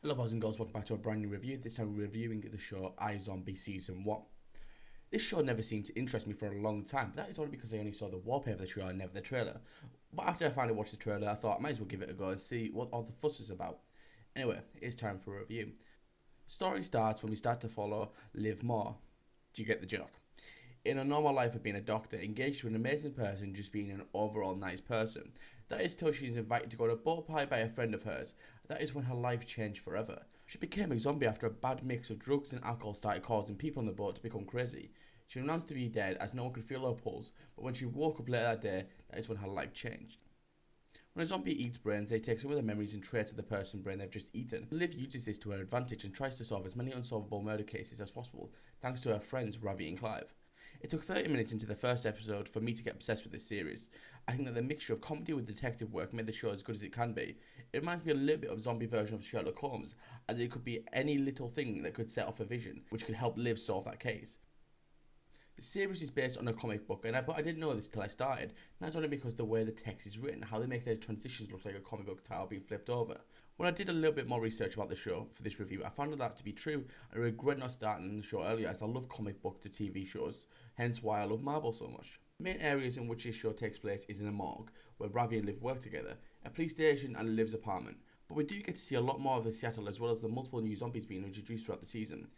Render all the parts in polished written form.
Hello boys and girls, welcome back to a brand new review. This time we're reviewing the show iZombie Season 1. This show never seemed to interest me for a long time, but that is only because I only saw the wallpaper of the show and never the trailer. But after I finally watched the trailer, I thought I might as well give it a go and see what all the fuss was about. Anyway, it's time for a review. The story starts when we start to follow Liv Moore. Do you get the joke? In a normal life of being a doctor, engaged to an amazing person, just being an overall nice person. That is till she's invited to go to a boat party by a friend of hers. That is when her life changed forever. She became a zombie after a bad mix of drugs and alcohol started causing people on the boat to become crazy. She was announced to be dead as no one could feel her pulse, but when she woke up later that day, that is when her life changed. When a zombie eats brains, they take some of the memories and traits of the person's brain they've just eaten. Liv uses this to her advantage and tries to solve as many unsolvable murder cases as possible, thanks to her friends Ravi and Clive. It took 30 minutes into the first episode for me to get obsessed with this series. I think that the mixture of comedy with detective work made the show as good as it can be. It reminds me a little bit of a zombie version of Sherlock Holmes, as it could be any little thing that could set off a vision, which could help Liv solve that case. The series is based on a comic book, but I didn't know this till I started. And that's only because the way the text is written, how they make their transitions look like a comic book title being flipped over. When I did a little bit more research about the show for this review, I found that to be true. I regret not starting the show earlier, as I love comic book to TV shows, hence why I love Marvel so much. The main areas in which this show takes place is in a morgue, where Ravi and Liv work together, a police station and Liv's apartment. But we do get to see a lot more of the Seattle, as well as the multiple new zombies being introduced throughout the season,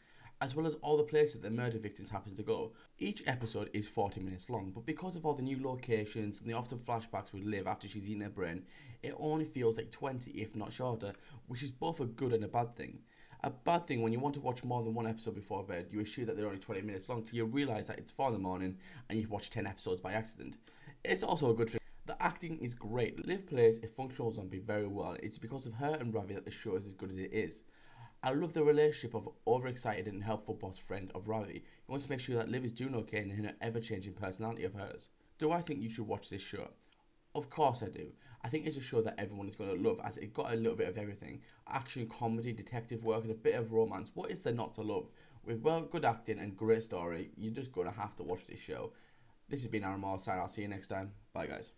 as well as all the places that the murder victims happen to go. Each episode is 40 minutes long, but because of all the new locations and the often flashbacks with Liv after she's eaten her brain, it only feels like 20, if not shorter, which is both a good and a bad thing. A bad thing when you want to watch more than one episode before bed, you assume that they're only 20 minutes long till you realise that it's 4 in the morning and you've watched 10 episodes by accident. It's also a good thing. The acting is great. Liv plays a functional zombie very well. It's because of her and Ravi that the show is as good as it is. I love the relationship of overexcited and helpful boss friend of Ravi. He wants to make sure that Liv is doing okay in her ever-changing personality of hers. Do I think you should watch this show? Of course I do. I think it's a show that everyone is going to love, as it got a little bit of everything. Action, comedy, detective work and a bit of romance. What is there not to love? With good acting and great story, you're just going to have to watch this show. This has been Aaron Moore, sign. I'll see you next time. Bye guys.